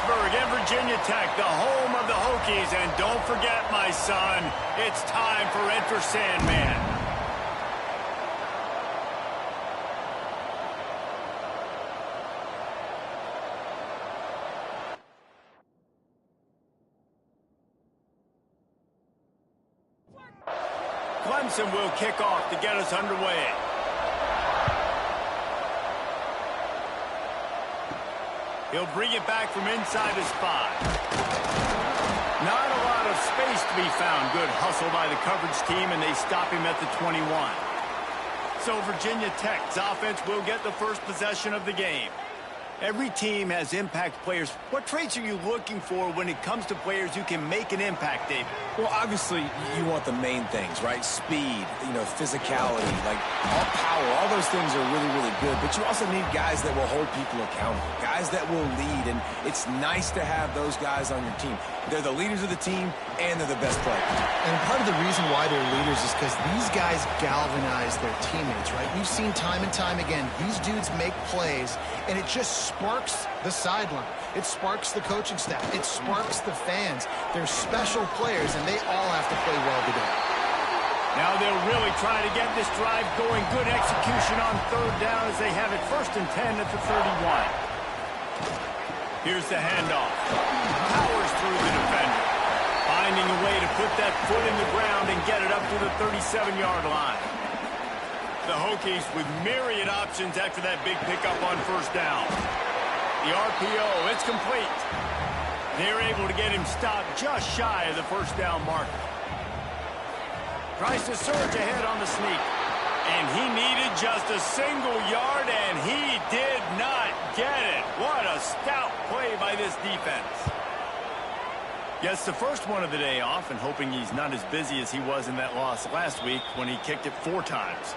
Pittsburgh and Virginia Tech, the home of the Hokies. And don't forget, my son, it's time for Enter Sandman. Clemson will kick off to get us underway. He'll bring it back from inside his 5. Not a lot of space to be found. Good hustle by the coverage team, and they stop him at the 21. So Virginia Tech's offense will get the first possession of the game. Every team has impact players. What traits are you looking for when it comes to players who can make an impact, David? Well, obviously, you want the main things, right? Speed, physicality, like all power. All those things are really, really good. But you also need guys that will hold people accountable, guys that will lead. And it's nice to have those guys on your team. They're the leaders of the team, and they're the best players. And part of the reason why they're leaders is because these guys galvanize their teammates, right? We've seen time and time again, these dudes make plays, and it just sparks the sideline. It sparks the coaching staff. It sparks the fans. They're special players, and they all have to play well today. Now they'll really try to get this drive going. Good execution on 3rd down as they have it 1st and 10 at the 31. Here's the handoff. Powers through the defender. Finding a way to put that foot in the ground and get it up to the 37-yard line. The Hokies with myriad options after that big pickup on 1st down. The RPO, it's complete. They're able to get him stopped just shy of the 1st down marker. Tries to surge ahead on the sneak. And he needed just a single yard, and he did not get it. What a stout play by this defense. Gets the first one of the day off, and hoping he's not as busy as he was in that loss last week when he kicked it 4 times.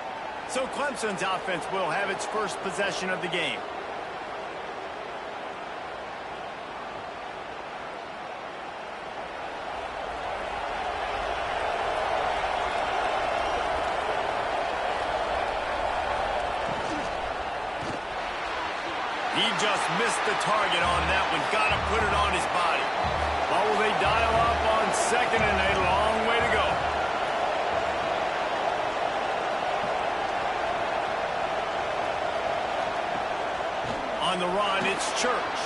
So Clemson's offense will have its first possession of the game. He just missed the target on that one. Got to put it on his body. What will they dial up on 2nd and a long way to go? On the run, it's Church.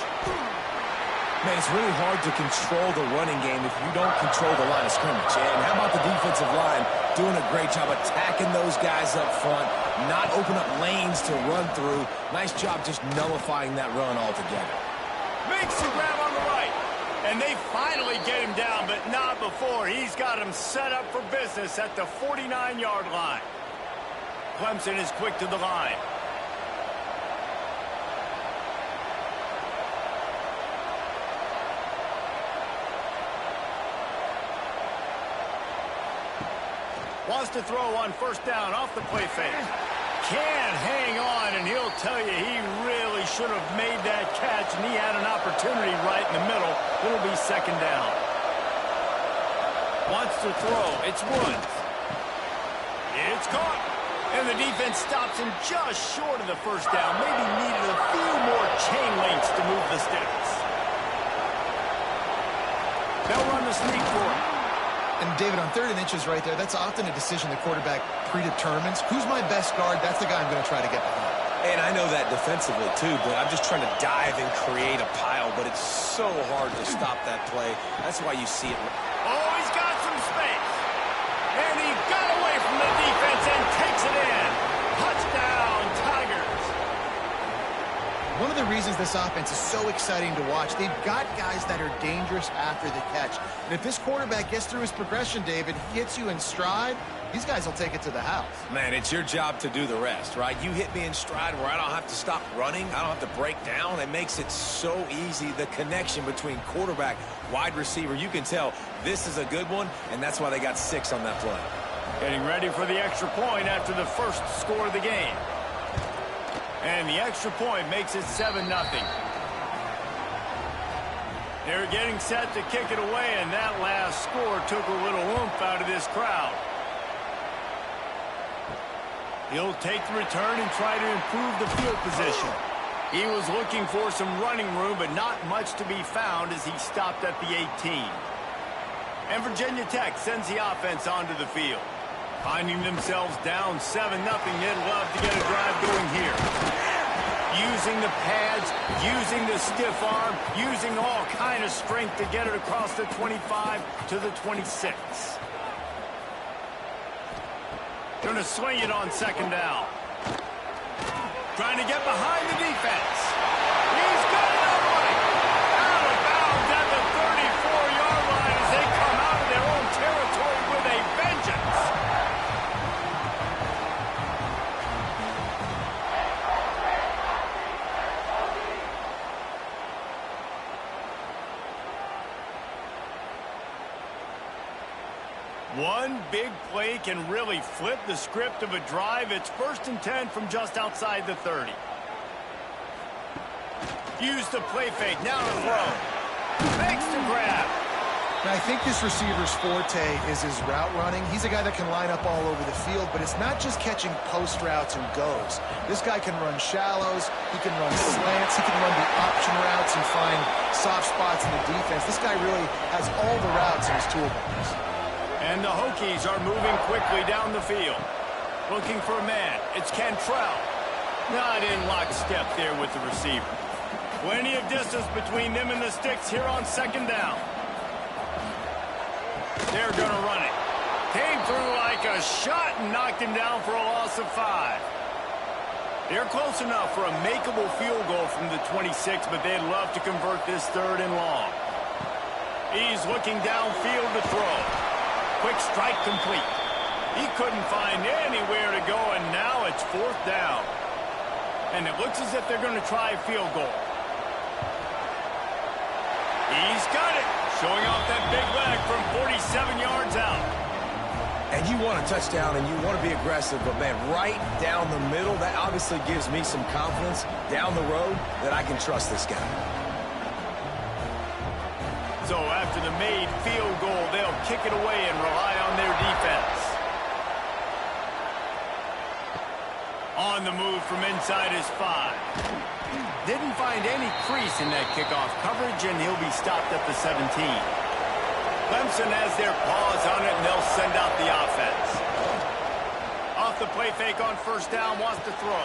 Man, it's really hard to control the running game if you don't control the line of scrimmage. And how about the defensive line doing a great job attacking those guys up front, not open up lanes to run through. Nice job just nullifying that run altogether. Makes the grab on the right. And they finally get him down, but not before. He's got him set up for business at the 49-yard line. Clemson is quick to the line. Wants to throw on 1st down off the play fake. Can't hang on, and he'll tell you he really should have made that catch, and he had an opportunity right in the middle. It'll be 2nd down. Wants to throw. It's Woods. It's caught. And the defense stops him just short of the 1st down. Maybe needed a few more chain links to move the sticks. They'll run the sneak for him. And, David, on 3rd and inches right there, that's often a decision the quarterback predetermines. Who's my best guard? That's the guy I'm going to try to get behind. And I know that defensively, too, but I'm just trying to dive and create a pile, but it's so hard to stop that play. That's why you see it. Oh, he's got some space. And he got away from the defense and takes it in. Touchdown, Tigers. One of the reasons this offense is so exciting to watch, they've got guys that are dangerous after the catch. And if this quarterback gets through his progression, David, he hits you in stride, these guys will take it to the house. Man, it's your job to do the rest, right? You hit me in stride where I don't have to stop running. I don't have to break down. It makes it so easy. The connection between quarterback, wide receiver, you can tell this is a good one, and that's why they got 6 on that play. Getting ready for the extra point after the first score of the game. And the extra point makes it 7-0. They're getting set to kick it away, and that last score took a little oomph out of this crowd. He'll take the return and try to improve the field position. He was looking for some running room, but not much to be found as he stopped at the 18. And Virginia Tech sends the offense onto the field. Finding themselves down 7-0, they'd love to get a drive going here. Using the pads, using the stiff arm, using all kind of strength to get it across the 25 to the 26. Going to swing it on second down. Trying to get behind the defense. He's got it all right. Out of bounds at the 34-yard line as they come out of their own territory with a vengeance. One big play can really flip the script of a drive. It's 1st and 10 from just outside the 30. Use the play fake. Now to throw. Makes the grab. Now, I think this receiver's forte is his route running. He's a guy that can line up all over the field, but it's not just catching post routes and goes. This guy can run shallows. He can run slants. He can run the option routes and find soft spots in the defense. This guy really has all the routes in his toolbox. And the Hokies are moving quickly down the field. Looking for a man. It's Cantrell. Not in lockstep there with the receiver. Plenty of distance between them and the sticks here on second down. They're going to run it. Came through like a shot and knocked him down for a loss of 5. They're close enough for a makeable field goal from the 26, but they'd love to convert this 3rd and long. He's looking downfield to throw. Quick strike complete. He couldn't find anywhere to go, and now it's 4th down. And it looks as if they're going to try a field goal. He's got it. Showing off that big leg from 47 yards out. And you want a touchdown and you want to be aggressive, but, man, right down the middle, that obviously gives me some confidence down the road that I can trust this guy. So after the made field goal, they'll kick it away and rely on their defense. On the move from inside his 5. Didn't find any crease in that kickoff coverage, and he'll be stopped at the 17. Clemson has their paws on it, and they'll send out the offense. Off the play fake on 1st down, wants to throw.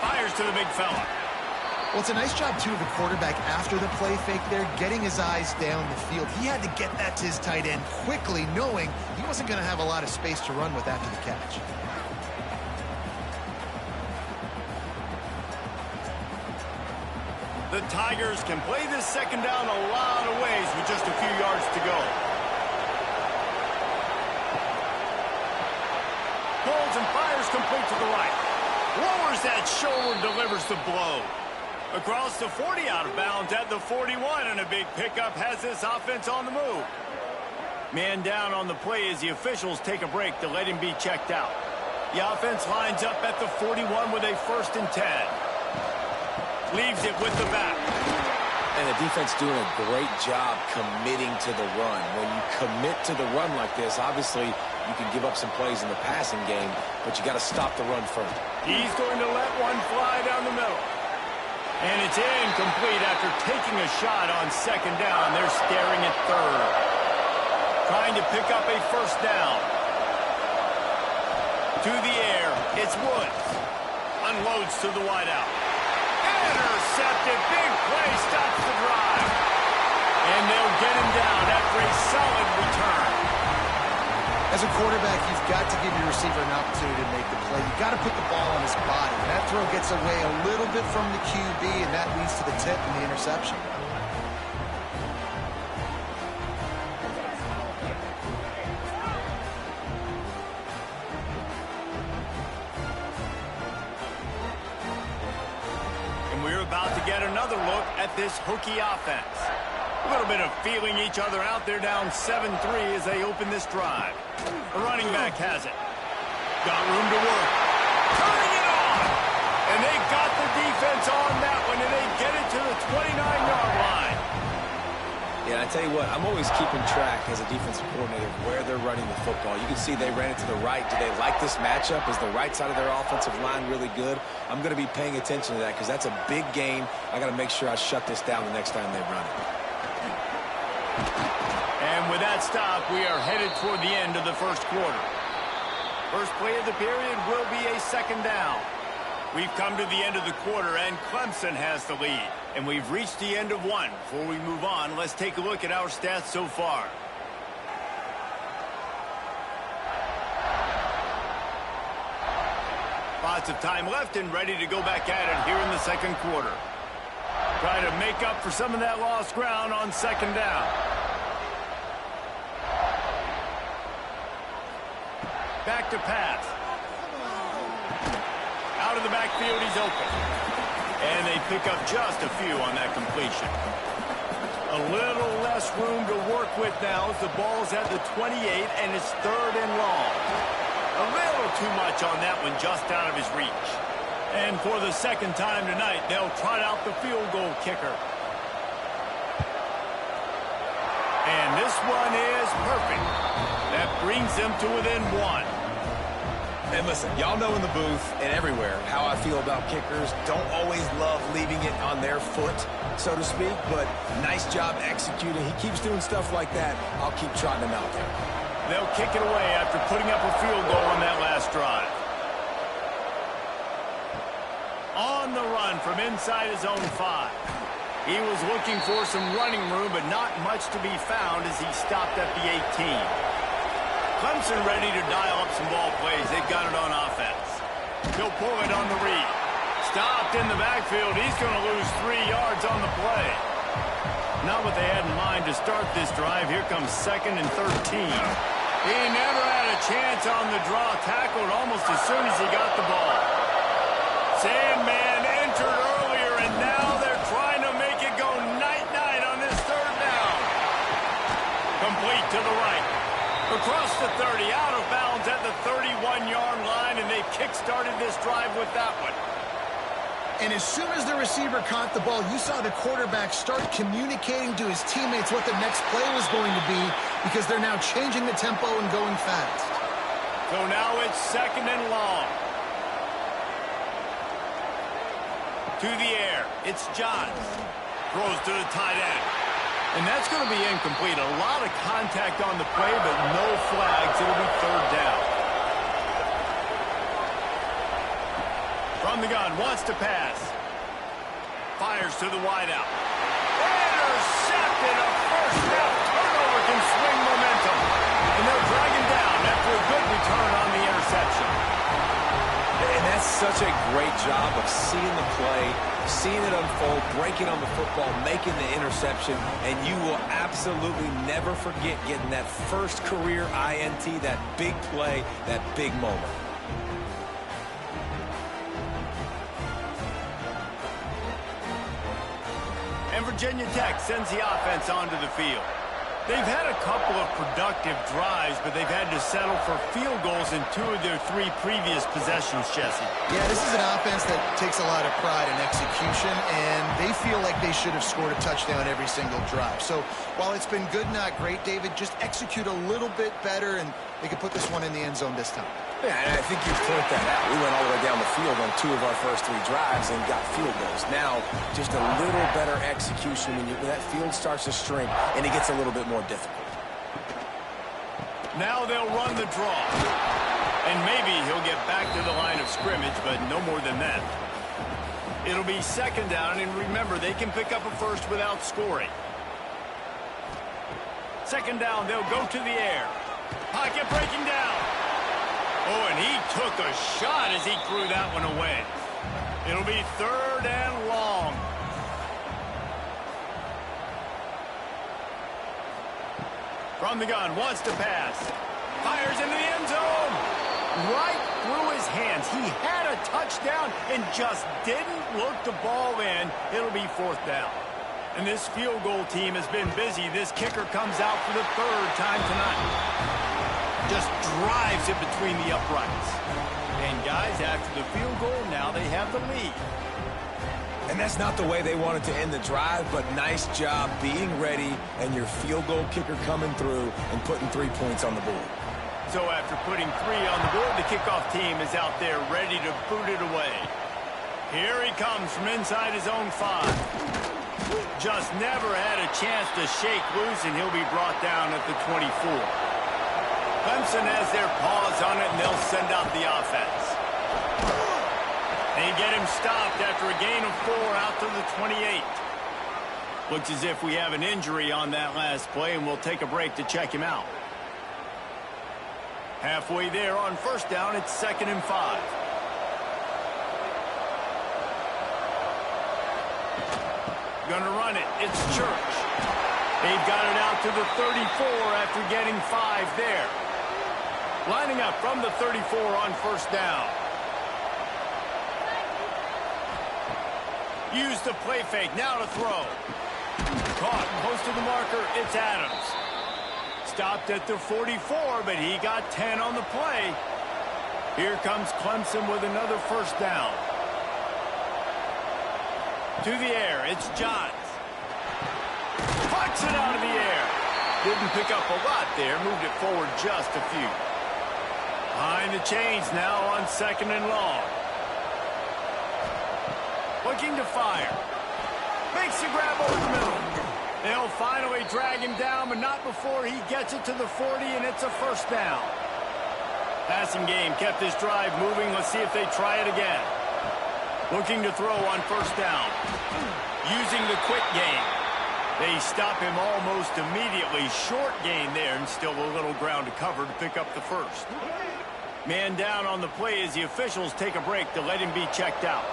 Fires to the big fella. Well, it's a nice job, too, of the quarterback after the play fake there, getting his eyes down the field. He had to get that to his tight end quickly, knowing he wasn't going to have a lot of space to run with after the catch. The Tigers can play this second down a lot of ways with just a few yards to go. Pulls and fires complete to the right. Lowers that shoulder, delivers the blow. Across the 40, out of bounds at the 41, and a big pickup has this offense on the move. Man down on the play as the officials take a break to let him be checked out. The offense lines up at the 41 with a 1st and 10. Leaves it with the back. And the defense doing a great job committing to the run. When you commit to the run like this, obviously you can give up some plays in the passing game, but you got to stop the run first. He's going to let one fly down the middle. And it's incomplete after taking a shot on second down. They're staring at 3rd. Trying to pick up a 1st down. To the air, it's Woods. Unloads to the wideout. Intercepted. Big play stops the drive. And they'll get him down after a solid return. As a quarterback, you've got to give your receiver an opportunity to make the play. You've got to put the ball on his body. And that throw gets away a little bit from the QB, and that leads to the tip and the interception. And we're about to get another look at this Hokie offense. A little bit of feeling each other out. They're down 7-3 as they open this drive. The running back has it. Got room to work. Turning it on. And they got the defense on that one, and they get it to the 29-yard line. Yeah, And I tell you what, I'm always keeping track as a defensive coordinator of where they're running the football. You can see they ran it to the right. Do they like this matchup? Is the right side of their offensive line really good? I'm going to be paying attention to that because that's a big gain. I got to make sure I shut this down the next time they run it. And with that stop, we are headed toward the end of the first quarter. First play of the period will be a second down. We've come to the end of the quarter, and Clemson has the lead. And we've reached the end of one. Before we move on, let's take a look at our stats so far. Lots of time left and ready to go back at it here in the second quarter. Try to make up for some of that lost ground on second down. Back to pass. Out of the backfield, he's open. And they pick up just a few on that completion. A little less room to work with now as the ball's at the 28 and it's third and long. A little too much on that one, just out of his reach. And for the second time tonight, they'll trot out the field goal kicker. And this one is perfect. That brings them to within one. And listen, y'all know in the booth and everywhere how I feel about kickers. Don't always love leaving it on their foot, so to speak, but nice job executing. He keeps doing stuff like that. I'll keep trotting him out there. They'll kick it away after putting up a field goal on that last drive. On the run from inside his own 5. He was looking for some running room, but not much to be found as he stopped at the 18. Clemson ready to dial up some ball plays. They've got it on offense. He'll pull it on the read. Stopped in the backfield. He's going to lose 3 yards on the play. Not what they had in mind to start this drive. Here comes 2nd and 13. He never had a chance on the draw. Tackled almost as soon as he got the ball. Sandman entered earlier, and now they're trying to make it go night-night on this third down. Complete to the right. Across the 30, out of bounds at the 31-yard line, and they kick-started this drive with that one. And as soon as the receiver caught the ball, you saw the quarterback start communicating to his teammates what the next play was going to be because they're now changing the tempo and going fast. So now it's 2nd and long. To the air, it's Johns. Throws to the tight end. And that's going to be incomplete. A lot of contact on the play, but no flags. It'll be third down. From the gun, wants to pass. Fires to the wideout. Intercepted. A first down. Turnover can swing momentum. And they'll drag him down after a good return on the interception. And that's such a great job of seeing the play, seeing it unfold, breaking on the football, making the interception, and you will absolutely never forget getting that first career INT, that big play, that big moment. And Virginia Tech sends the offense onto the field. They've had a couple of productive drives, but they've had to settle for field goals in 2 of their 3 previous possessions, Jesse. Yeah, this is an offense that takes a lot of pride in execution, and they feel like they should have scored a touchdown every single drive. So while it's been good, not great, David, just execute a little bit better, and they can put this one in the end zone this time. Yeah, and I think you point that out. We went all the way down the field on 2 of our first 3 drives and got field goals. Now, just a little better execution when that field starts to shrink and it gets a little bit more difficult. Now they'll run the draw. And maybe he'll get back to the line of scrimmage, but no more than that. It'll be 2nd down, and remember, they can pick up a first without scoring. 2nd down, they'll go to the air. Pocket breaking down. Oh, and he took a shot as he threw that one away. It'll be 3rd and long. From the gun, wants to pass. Fires into the end zone. Right through his hands. He had a touchdown and just didn't look the ball in. It'll be 4th down. And this field goal team has been busy. This kicker comes out for the 3rd time tonight. Just drives it between the uprights. And guys, after the field goal, now they have the lead. And that's not the way they wanted to end the drive, but nice job being ready and your field goal kicker coming through and putting 3 points on the board. So after putting 3 on the board, the kickoff team is out there ready to boot it away. Here he comes from inside his own 5. Just never had a chance to shake loose, and he'll be brought down at the 24. Clemson has their paws on it, and they'll send out the offense. They get him stopped after a gain of 4 out to the 28. Looks as if we have an injury on that last play, and we'll take a break to check him out. Halfway there on first down, it's 2nd and 5. Gonna run it. It's Church. They've got it out to the 34 after getting 5 there. Lining up from the 34 on first down. Use the play fake. Now to throw. Caught close to the marker. It's Adams. Stopped at the 44, but he got 10 on the play. Here comes Clemson with another first down. To the air, it's Johns. Puts it out of the air. Didn't pick up a lot there, moved it forward just a few. Behind the chains now on 2nd and long. Looking to fire. Makes the grab over the middle. They'll finally drag him down, but not before he gets it to the 40, and it's a first down. Passing game kept this drive moving. Let's see if they try it again. Looking to throw on first down. Using the quick game. They stop him almost immediately. Short gain there, and still a little ground to cover to pick up the first. Man down on the play as the officials take a break to let him be checked out.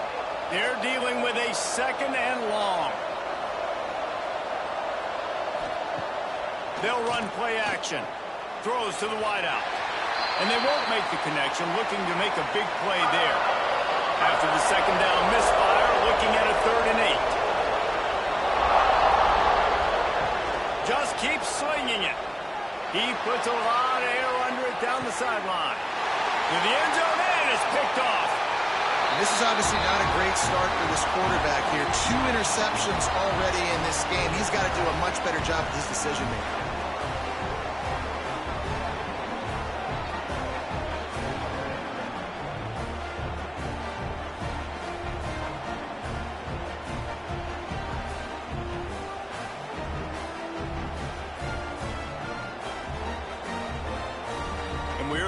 They're dealing with a 2nd and long. They'll run play action. Throws to the wideout. And they won't make the connection, looking to make a big play there. After the 2nd down misfire, looking at a 3rd and 8. Just keeps slinging it. He puts a lot of air under it down the sideline. To the end zone, and it's picked off. This is obviously not a great start for this quarterback here. 2 interceptions already in this game. He's got to do a much better job with his decision-making.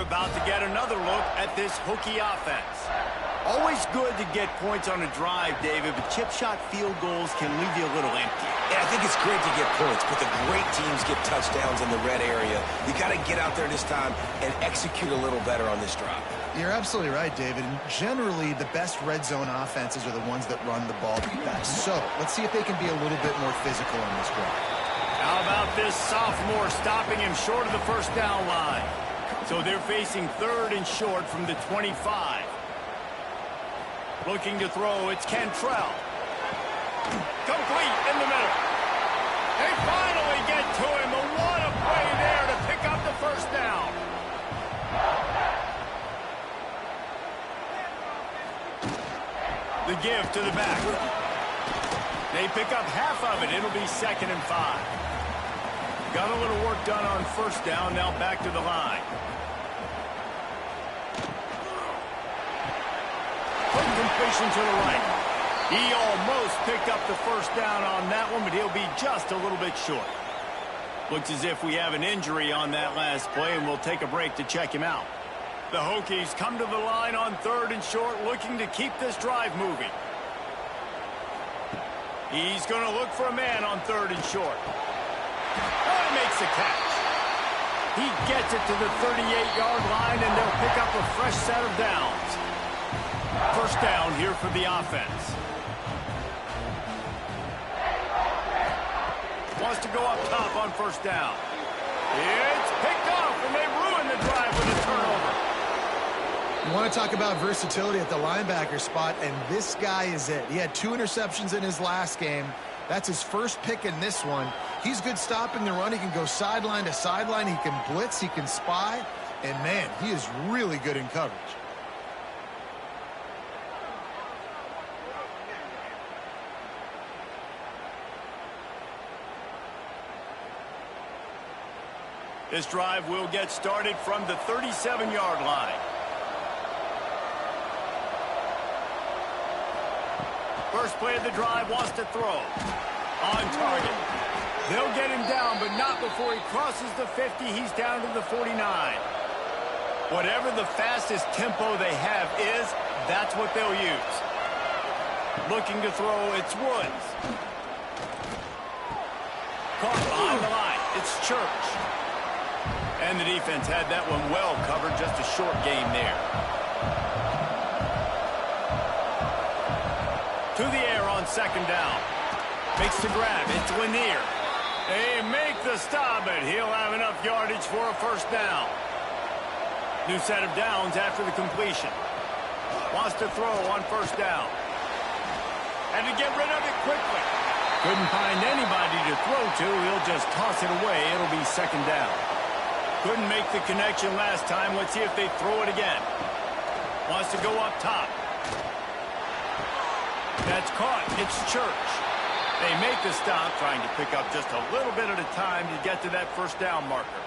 About to get another look at this Hokie offense. Always good to get points on a drive, David, but chip shot field goals can leave you a little empty. Yeah, I think it's great to get points, but the great teams get touchdowns in the red area. You got to get out there this time and execute a little better on this drive. You're absolutely right, David. And generally, the best red zone offenses are the ones that run the ball the best. So let's see if they can be a little bit more physical on this drive. How about this sophomore stopping him short of the first down line? So they're facing 3rd and short from the 25. Looking to throw, it's Cantrell. Complete in the middle. They finally get to him, but what a play there to pick up the first down. The give to the back. They pick up half of it. It'll be 2nd and 5. Got a little work done on first down, now back to the line. Completion to the right. He almost picked up the first down on that one, but he'll be just a little bit short. Looks as if we have an injury on that last play, and we'll take a break to check him out. The Hokies come to the line on 3rd and short, looking to keep this drive moving. He's going to look for a man on 3rd and short. Oh, he makes the catch. He gets it to the 38-yard line, and they'll pick up a fresh set of downs. First down here for the offense. Wants to go up top on first down. It's picked off, and they ruin the drive with a turnover. You want to talk about versatility at the linebacker spot, and this guy is it. He had 2 interceptions in his last game. That's his first pick in this one. He's good stopping the run. He can go sideline to sideline. He can blitz. He can spy. And, man, he is really good in coverage. This drive will get started from the 37-yard line. First play of the drive, wants to throw. On target. They'll get him down, but not before he crosses the 50. He's down to the 49. Whatever the fastest tempo they have is, that's what they'll use. Looking to throw, it's Woods. Caught behind the line. It's Church. And the defense had that one well covered. Just a short gain there. To the air on second down. Makes the grab. It's Lanier. They make the stop, but he'll have enough yardage for a first down. New set of downs after the completion. Wants to throw on first down. And to get rid of it quickly. Couldn't find anybody to throw to. He'll just toss it away. It'll be second down. Couldn't make the connection last time. Let's see if they throw it again. Wants to go up top. That's caught. It's Church. They make the stop, trying to pick up just a little bit at a time to get to that first down marker.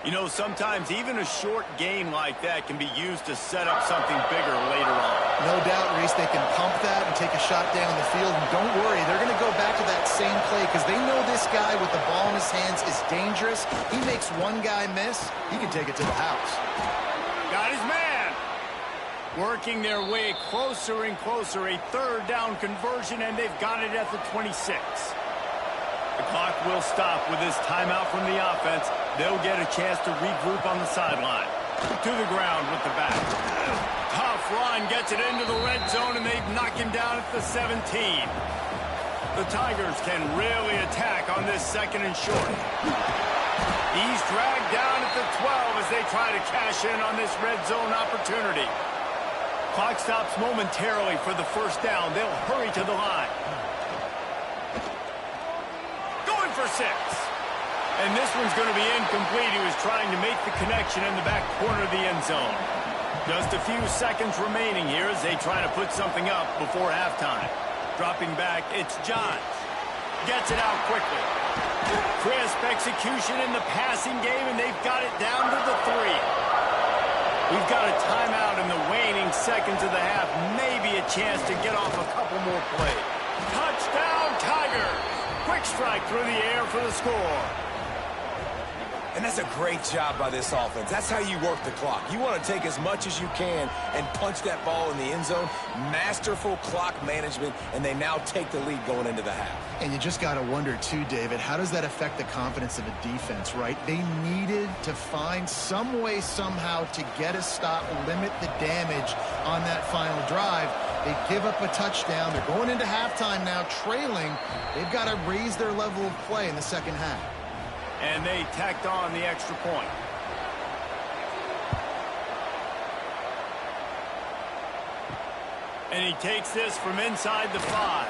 You know, sometimes even a short gain like that can be used to set up something bigger later on. No doubt, Reese, they can pump that and take a shot down the field. And don't worry, they're going to go back to that same play because they know this guy with the ball in his hands is dangerous. He makes one guy miss, he can take it to the house. Got his man. Working their way closer and closer. A third down conversion, and they've got it at the 26. The clock will stop with this timeout from the offense. They'll get a chance to regroup on the sideline. To the ground with the back. Tough run, gets it into the red zone, and they knock him down at the 17. The Tigers can really attack on this second and short. He's dragged down at the 12 as they try to cash in on this red zone opportunity. Clock stops momentarily for the first down. They'll hurry to the line. Going for 6. And this one's going to be incomplete. He was trying to make the connection in the back corner of the end zone. Just a few seconds remaining here as they try to put something up before halftime. Dropping back, it's Johns. Gets it out quickly. Crisp execution in the passing game, and they've got it down to the 3. We've got a timeout in the waning seconds of the half. Maybe a chance to get off a couple more plays. Touchdown, Tigers! Quick strike through the air for the score. And that's a great job by this offense. That's how you work the clock. You want to take as much as you can and punch that ball in the end zone. Masterful clock management, and they now take the lead going into the half. And you just got to wonder, too, David, how does that affect the confidence of a defense, right? They needed to find some way, somehow, to get a stop, limit the damage on that final drive. They give up a touchdown. They're going into halftime now, trailing. They've got to raise their level of play in the second half. And they tacked on the extra point. And he takes this from inside the 5.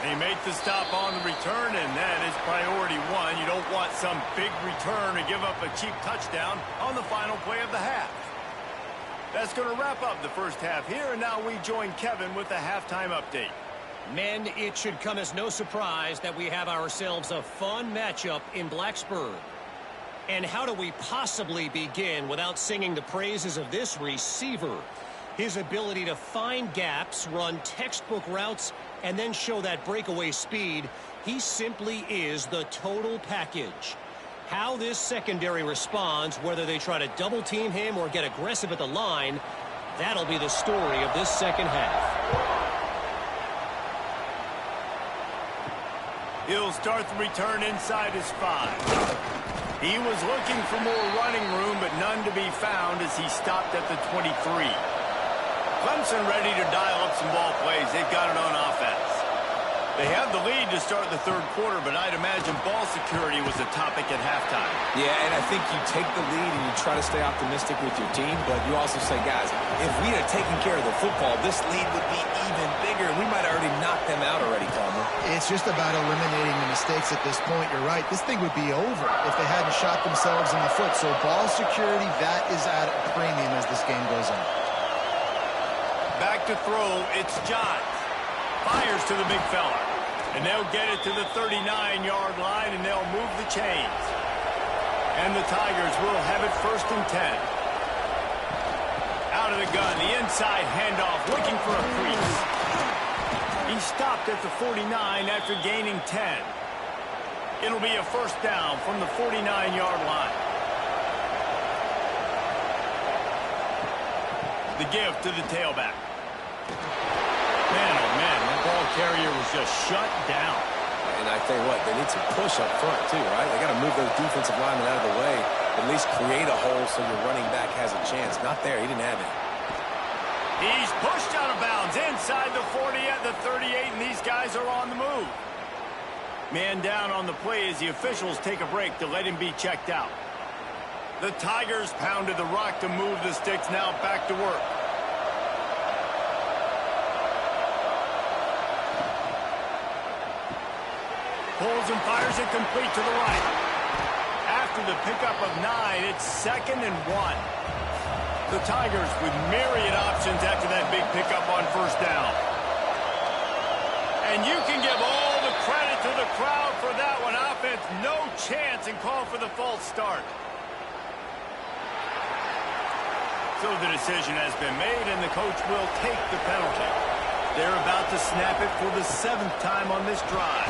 They make the stop on the return, and that is priority 1. You don't want some big return to give up a cheap touchdown on the final play of the half. That's going to wrap up the first half here, and now we join Kevin with the halftime update. Men, it should come as no surprise that we have ourselves a fun matchup in Blacksburg. And how do we possibly begin without singing the praises of this receiver? His ability to find gaps, run textbook routes, and then show that breakaway speed. He simply is the total package. How this secondary responds, whether they try to double team him or get aggressive at the line, that'll be the story of this second half. He'll start the return inside his 5. He was looking for more running room, but none to be found as he stopped at the 23. Clemson ready to dial up some ball plays. They've got it on offense. They have the lead to start the third quarter, but I'd imagine ball security was a topic at halftime. Yeah, and I think you take the lead and you try to stay optimistic with your team, but you also say, guys, if we had taken care of the football, this lead would be even bigger. We might have already knocked them out already, Palmer. It's just about eliminating the mistakes at this point. You're right. This thing would be over if they hadn't shot themselves in the foot. So ball security, that is at a premium as this game goes on. Back to throw, it's Johns. Fires to the big fella. And they'll get it to the 39-yard line, and they'll move the chains. And the Tigers will have it 1st and 10. Out of the gun, the inside handoff, looking for a crease. He stopped at the 49 after gaining 10. It'll be a 1st down from the 49-yard line. The give to the tailback. Man, oh man, the ball carrier was just shut down. And I tell you what, they need some push up front too, right? They got to move those defensive linemen out of the way, at least create a hole so your running back has a chance. Not there, he didn't have it. He's pushed out of bounds inside the 40 at the 38, and these guys are on the move. Man down on the play as the officials take a break to let him be checked out. The Tigers pounded the rock to move the sticks, now back to work. Pulls and fires it complete to the right. After the pickup of 9, it's 2nd and 1. The Tigers with myriad options after that big pickup on 1st down. And you can give all the credit to the crowd for that one. Offense, no chance, and call for the false start. So the decision has been made, and the coach will take the penalty. They're about to snap it for the 7th time on this drive.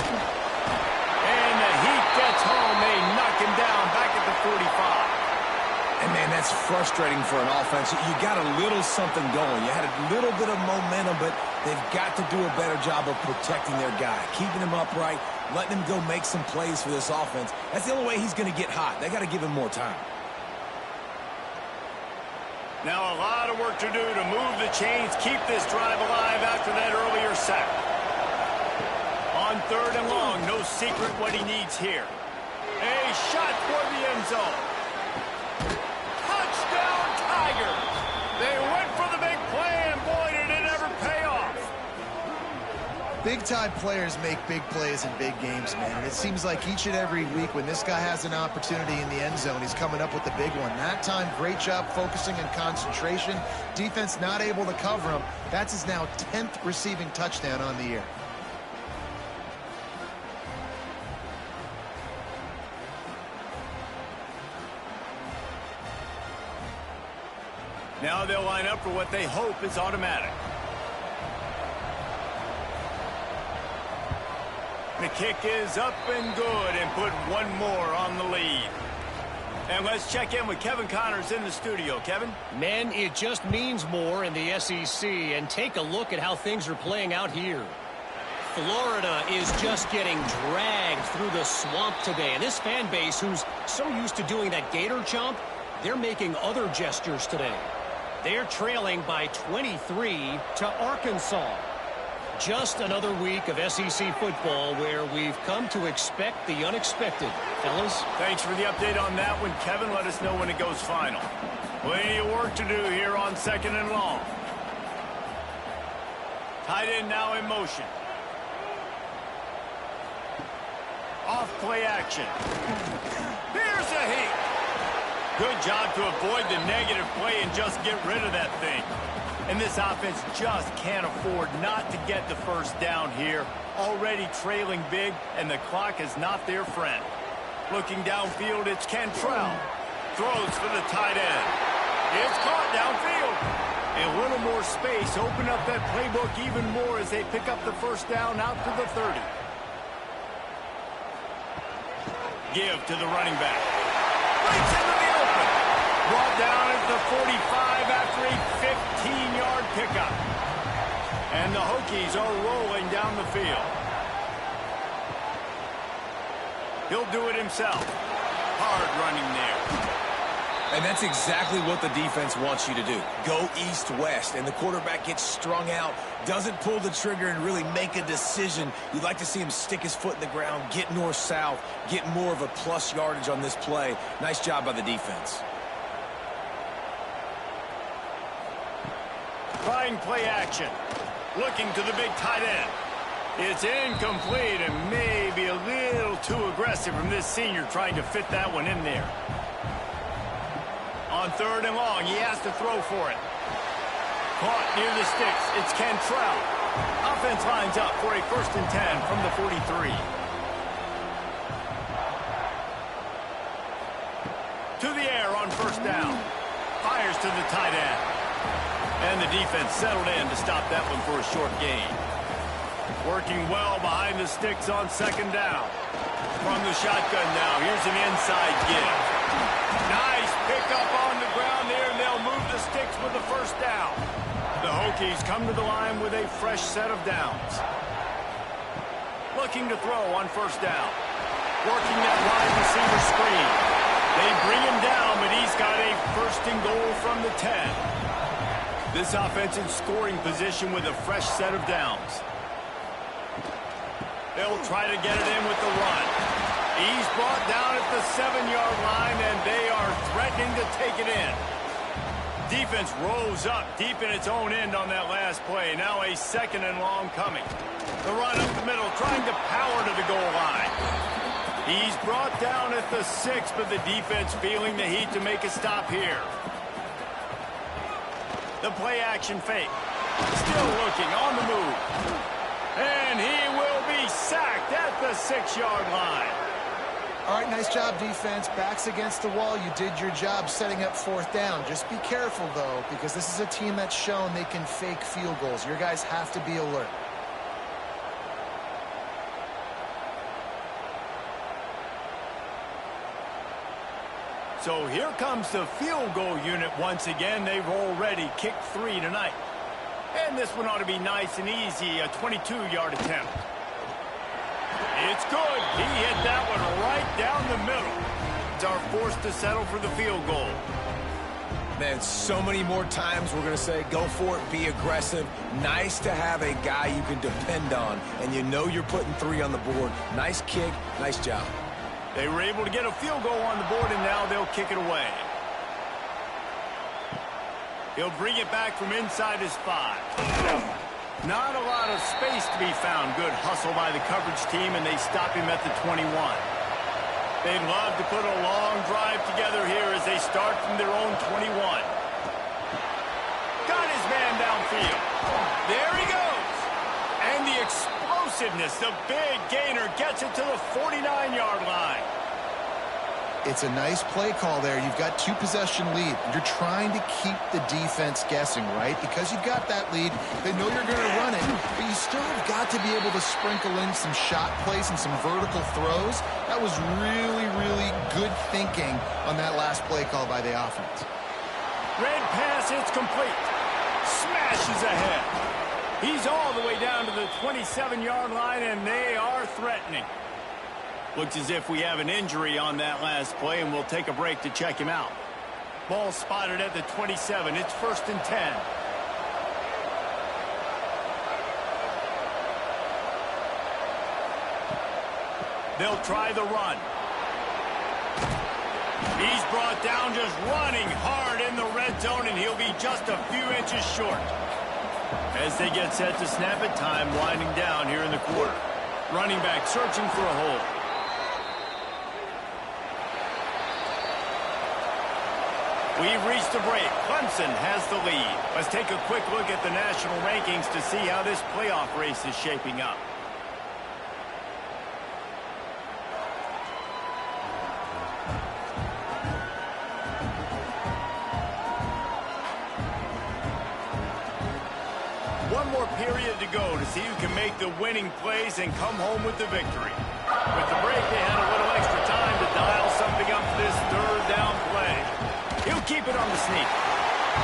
And the heat gets home. They knock him down back at the 45. And, man, that's frustrating for an offense. You got a little something going. You had a little bit of momentum, but they've got to do a better job of protecting their guy, keeping him upright, letting him go make some plays for this offense. That's the only way he's going to get hot. They got to give him more time. Now a lot of work to do to move the chains, keep this drive alive after that earlier sack. On 3rd and long, no secret what he needs here. A shot toward the end zone. Touchdown, Tigers! They went for the big play, and boy, did it ever pay off. Big-time players make big plays in big games, man. And it seems like each and every week when this guy has an opportunity in the end zone, he's coming up with the big one. That time, great job focusing and concentration. Defense not able to cover him. That's his now 10th receiving touchdown on the year. Now they'll line up for what they hope is automatic. The kick is up and good, and put one more on the lead. And let's check in with Kevin Connors in the studio. Kevin? Man, it just means more in the SEC, and take a look at how things are playing out here. Florida is just getting dragged through the swamp today, and this fan base, who's so used to doing that gator chomp, they're making other gestures today. They're trailing by 23 to Arkansas. Just another week of SEC football where we've come to expect the unexpected. Fellas? Thanks for the update on that one, Kevin. Let us know when it goes final. Plenty of work to do here on 2nd and long. Tight end now in motion. Off play action. Here's a heat. Good job to avoid the negative play and just get rid of that thing. And this offense just can't afford not to get the 1st down here. Already trailing big, and the clock is not their friend. Looking downfield, it's Cantrell. Throws for the tight end. It's caught downfield. A little more space. Open up that playbook even more as they pick up the 1st down out to the 30. Give to the running back. Breaks into the open. Brought down at the 45 after a 15-yard pickup. And the Hokies are rolling down the field. He'll do it himself. Hard running there. And that's exactly what the defense wants you to do. Go east-west, and the quarterback gets strung out, doesn't pull the trigger and really make a decision. You'd like to see him stick his foot in the ground, get north-south, get more of a plus yardage on this play. Nice job by the defense. Trying play action. Looking to the big tight end. It's incomplete and maybe a little too aggressive from this senior trying to fit that one in there. On 3rd and long, he has to throw for it. Caught near the sticks. It's Cantrell. Offense lines up for a 1st and 10 from the 43. to the air on first down. Fires to the tight end. And the defense settled in to stop that one for a short gain. Working well behind the sticks on second down. From the shotgun now, here's an inside give. Nice pickup on the ground there, and they'll move the sticks with the first down. The Hokies come to the line with a fresh set of downs. Looking to throw on first down. Working that wide receiver screen. They bring him down, but he's got a first and goal from the 10. This offense in scoring position with a fresh set of downs. They'll try to get it in with the run. He's brought down at the 7-yard line, and they are threatening to take it in. Defense rose up deep in its own end on that last play. Now a second and long coming. The run up the middle, trying to power to the goal line. He's brought down at the 6, but the defense feeling the heat to make a stop here. The play action fake. Still looking on the move. And he will be sacked at the 6-yard line. All right, nice job, defense. Backs against the wall. You did your job setting up fourth down. Just be careful, though, because this is a team that's shown they can fake field goals. Your guys have to be alert. So here comes the field goal unit once again. They've already kicked 3 tonight. And this one ought to be nice and easy, a 22-yard attempt. It's good. He hit that one right down the middle. It's our forced to settle for the field goal. Man, so many more times we're going to say, go for it, be aggressive. Nice to have a guy you can depend on, and you know you're putting 3 on the board. Nice kick, nice job. They were able to get a field goal on the board, and now they'll kick it away. He'll bring it back from inside his 5. Not a lot of space to be found. Good hustle by the coverage team, and they stop him at the 21. They'd love to put a long drive together here as they start from their own 21. Got his man downfield. There he goes. And the explosiveness, the big gainer, gets it to the 49-yard line. It's a nice play call there. You've got 2-possession lead. You're trying to keep the defense guessing, right? Because you've got that lead, they know you're going to run it, but you still have got to be able to sprinkle in some shot plays and some vertical throws. That was really, really good thinking on that last play call by the offense. Red pass, it's complete. Smashes ahead. He's all the way down to the 27-yard line, and they are threatening. Looks as if we have an injury on that last play, and we'll take a break to check him out. Ball spotted at the 27. It's 1st and 10. They'll try the run. He's brought down just running hard in the red zone, and he'll be just a few inches short. As they get set to snap it, time winding down here in the quarter. Running back searching for a hole. We've reached a break. Clemson has the lead. Let's take a quick look at the national rankings to see how this playoff race is shaping up. One more period to go to see who can make the winning plays and come home with the victory. With the break, they had a little extra time to dial something up for this 3rd down play. He'll keep it on the sneak.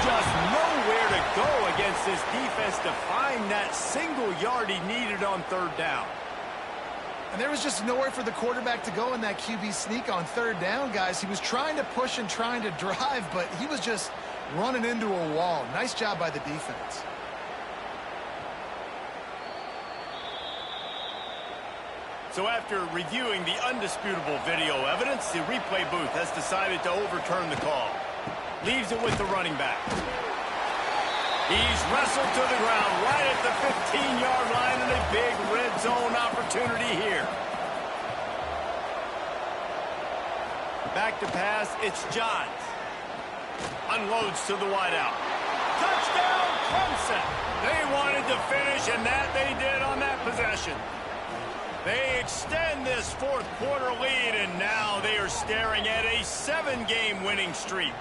Just nowhere to go against this defense to find that single yard he needed on 3rd down. And there was just nowhere for the quarterback to go in that QB sneak on 3rd down, guys. He was trying to push and trying to drive, but he was just running into a wall. Nice job by the defense. So after reviewing the undisputable video evidence, the replay booth has decided to overturn the call. Leaves it with the running back. He's wrestled to the ground right at the 15-yard line, and a big red zone opportunity here. Back to pass, it's Johns. Unloads to the wideout. Touchdown, Clemson! They wanted to finish, and that they did on that possession. They extend this fourth quarter lead, and now they are staring at a 7-game winning streak.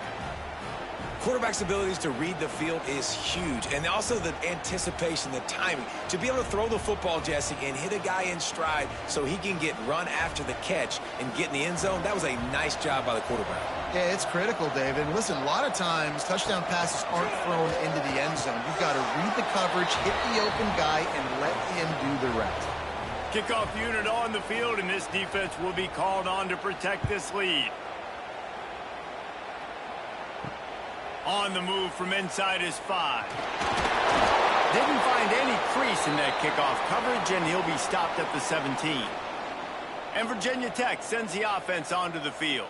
Quarterback's abilities to read the field is huge, and also the anticipation, the timing. To be able to throw the football, Jesse, and hit a guy in stride so he can get run after the catch and get in the end zone, that was a nice job by the quarterback. Yeah, it's critical, David. And listen, a lot of times touchdown passes aren't thrown into the end zone. You've got to read the coverage, hit the open guy, and let him do the rest. Kickoff unit on the field, and this defense will be called on to protect this lead. On the move from inside his 5. Didn't find any crease in that kickoff coverage, and he'll be stopped at the 17. And Virginia Tech sends the offense onto the field.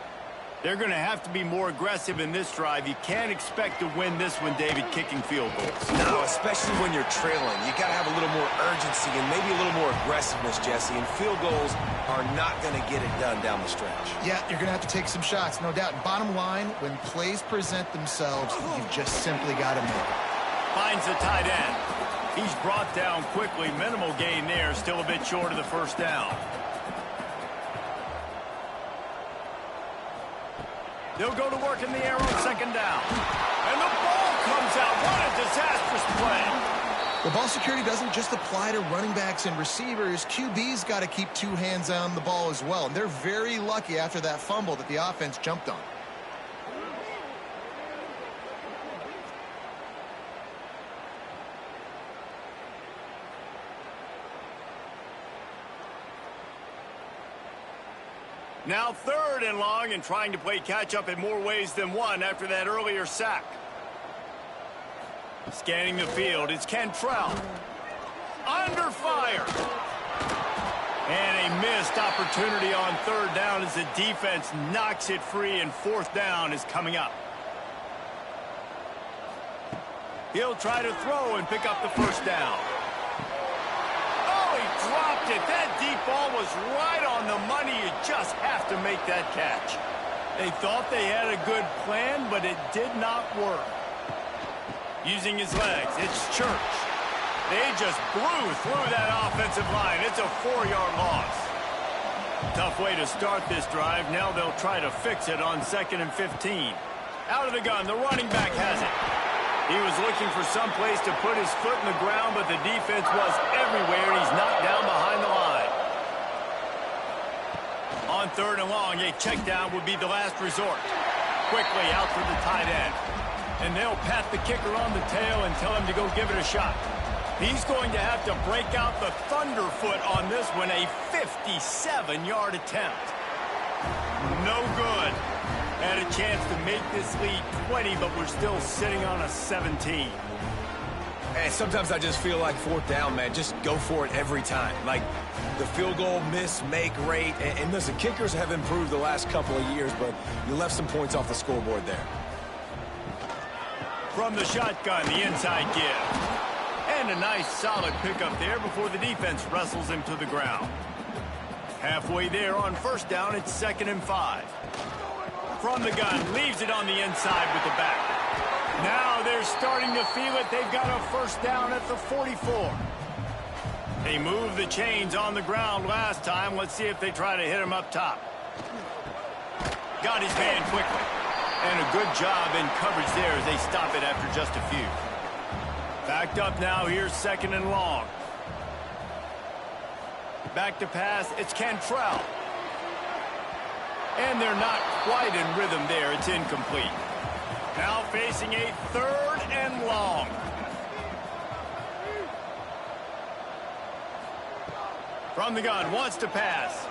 They're going to have to be more aggressive in this drive. You can't expect to win this one, David, kicking field goals. No, especially when you're trailing. You got to have a little more urgency and maybe a little more aggressiveness, Jesse. And field goals are not going to get it done down the stretch. Yeah, you're going to have to take some shots, no doubt. Bottom line, when plays present themselves, you've just simply got to make it. Finds the tight end. He's brought down quickly. Minimal gain there. Still a bit short of the first down. They'll go to work in the air on second down. And the ball comes out. What a disastrous play. The ball security doesn't just apply to running backs and receivers. QB's got to keep 2 hands on the ball as well. And they're very lucky after that fumble that the offense jumped on. Now 3rd and long, and trying to play catch-up in more ways than one after that earlier sack. Scanning the field, it's Cantrell. Under fire. And a missed opportunity on 3rd down as the defense knocks it free, and 4th down is coming up. He'll try to throw and pick up the first down. Dropped it. That deep ball was right on the money. You just have to make that catch. They thought they had a good plan, but it did not work. Using his legs, it's Church. They just blew through that offensive line. It's a 4-yard loss. Tough way to start this drive. Now they'll try to fix it on 2nd and 15. Out of the gun, the running back has it. He was looking for some place to put his foot in the ground, but the defense was everywhere, and he's knocked down behind the line. On 3rd and long, a check down would be the last resort. Quickly out to the tight end. And they'll pat the kicker on the tail and tell him to go give it a shot. He's going to have to break out the thunderfoot on this one, a 57-yard attempt. No good. Had a chance to make this lead 20, but we're still sitting on a 17. And sometimes I just feel like 4th down, man, just go for it every time. Like the field goal miss-make rate. And listen, kickers have improved the last couple of years, but you left some points off the scoreboard there. From the shotgun, the inside give. And a nice solid pickup there before the defense wrestles him to the ground. Halfway there on 1st down, it's 2nd and 5. From the gun, leaves it on the inside with the back. Now they're starting to feel it. They've got a 1st down at the 44. They moved the chains on the ground last time. Let's see if they try to hit him up top. Got his man quickly. And a good job in coverage there as they stop it after just a few. Backed up now. Here's 2nd and long. Back to pass. It's Cantrell. And they're not quite in rhythm there. It's incomplete. Now facing a 3rd and long. From the gun, wants to pass.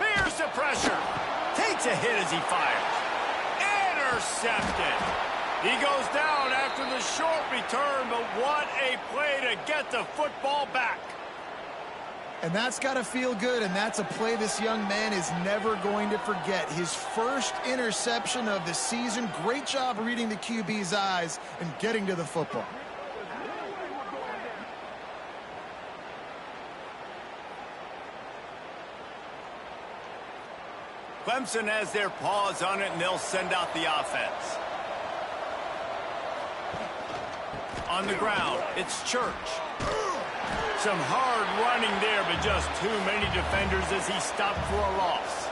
Here's the pressure. Takes a hit as he fires. Intercepted. He goes down after the short return, but what a play to get the football back. And that's got to feel good, and that's a play this young man is never going to forget. His first interception of the season. Great job reading the QB's eyes and getting to the football. Clemson has their paws on it, and they'll send out the offense. On the ground, it's Church. Some hard running there, but just too many defenders as he stopped for a loss.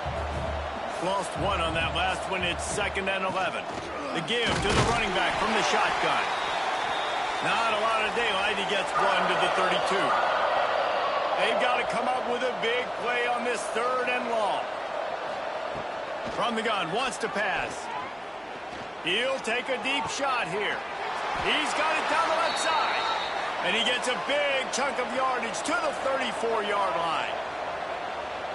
Lost one on that last one. It's 2nd and 11. The give to the running back from the shotgun. Not a lot of daylight. He gets one to the 32. They've got to come up with a big play on this 3rd and long. From the gun, wants to pass. He'll take a deep shot here. He's got it down the left side. And he gets a big chunk of yardage to the 34-yard line.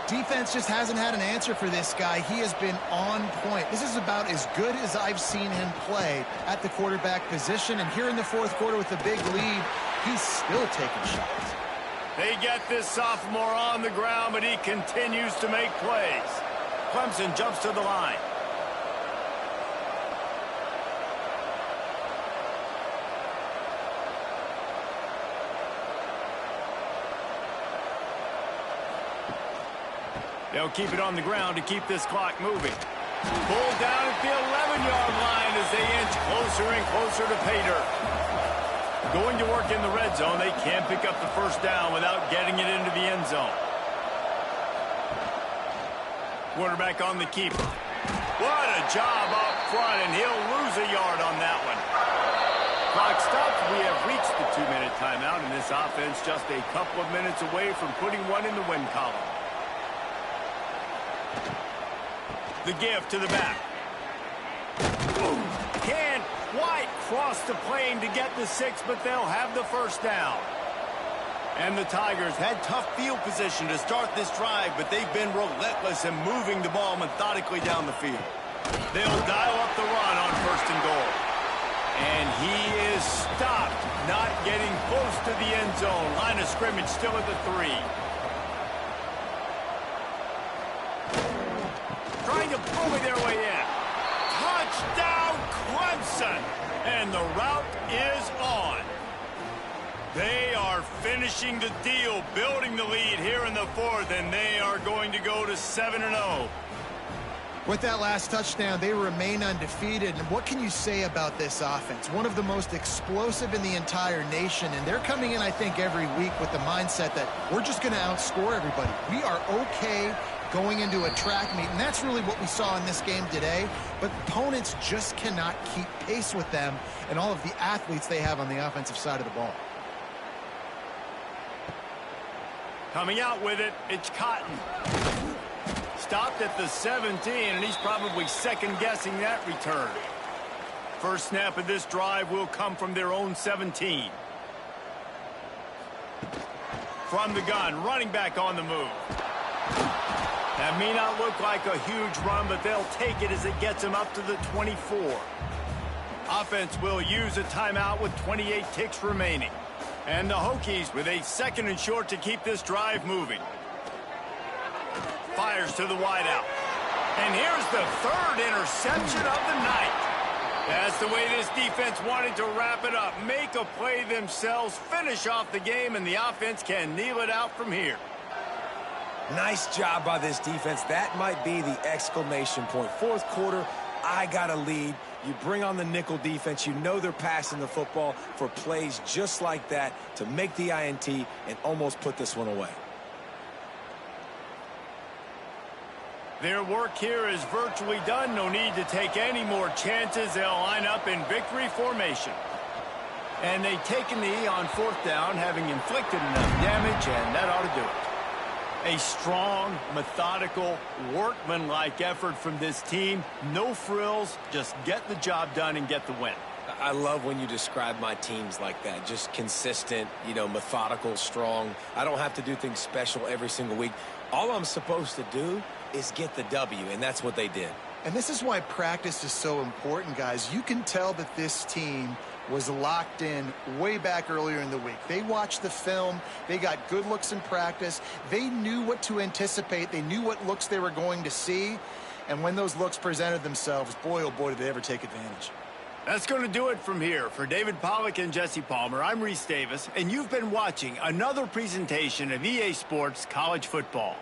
Defense just hasn't had an answer for this guy. He has been on point. This is about as good as I've seen him play at the quarterback position. And here in the 4th quarter with a big lead, he's still taking shots. They get this sophomore on the ground, but he continues to make plays. Clemson jumps to the line. They'll keep it on the ground to keep this clock moving. Pulled down at the 11-yard line as they inch closer and closer to pay dirt. Going to work in the red zone, they can't pick up the 1st down without getting it into the end zone. Quarterback on the keeper. What a job up front, and he'll lose a yard on that one. Clock stopped. We have reached the 2-minute timeout, and this offense just a couple of minutes away from putting one in the win column. The give to the back. Can't quite cross the plane to get the 6, but they'll have the 1st down. And the Tigers had tough field position to start this drive, but they've been relentless in moving the ball methodically down the field. They'll dial up the run on 1st and goal. And he is stopped, not getting close to the end zone. Line of scrimmage still at the 3. Trying to bully their way in. Touchdown, Clemson! And the route is on. They are finishing the deal, building the lead here in the 4th, and they are going to go to 7-0. With that last touchdown, they remain undefeated. And what can you say about this offense? One of the most explosive in the entire nation, and they're coming in, I think, every week with the mindset that we're just going to outscore everybody. We are okay going into a track meet, and that's really what we saw in this game today. But opponents just cannot keep pace with them and all of the athletes they have on the offensive side of the ball. Coming out with it, it's Cotton. Stopped at the 17, and he's probably second-guessing that return. First snap of this drive will come from their own 17. From the gun, running back on the move. That may not look like a huge run, but they'll take it as it gets them up to the 24. Offense will use a timeout with 28 ticks remaining. And the Hokies with a 2nd and short to keep this drive moving. Fires to the wideout. And here's the 3rd interception of the night. That's the way this defense wanted to wrap it up. Make a play themselves, finish off the game, and the offense can kneel it out from here. Nice job by this defense. That might be the exclamation point. 4th quarter, I got a lead. You bring on the nickel defense. You know they're passing the football for plays just like that to make the INT and almost put this one away. Their work here is virtually done. No need to take any more chances. They'll line up in victory formation. And they've taken the E on 4th down, having inflicted enough damage, and that ought to do it. A strong, methodical, workmanlike effort from this team. No frills, just get the job done and get the win. I love when you describe my teams like that. Just consistent, methodical, strong. I don't have to do things special every single week. All I'm supposed to do is get the W, and that's what they did. And this is why practice is so important, guys. You can tell that this team was locked in way back earlier in the week. They watched the film. They got good looks in practice. They knew what to anticipate. They knew what looks they were going to see. And when those looks presented themselves, boy, oh boy, did they ever take advantage. That's going to do it from here. For David Pollack and Jesse Palmer, I'm Reese Davis, and you've been watching another presentation of EA Sports College Football.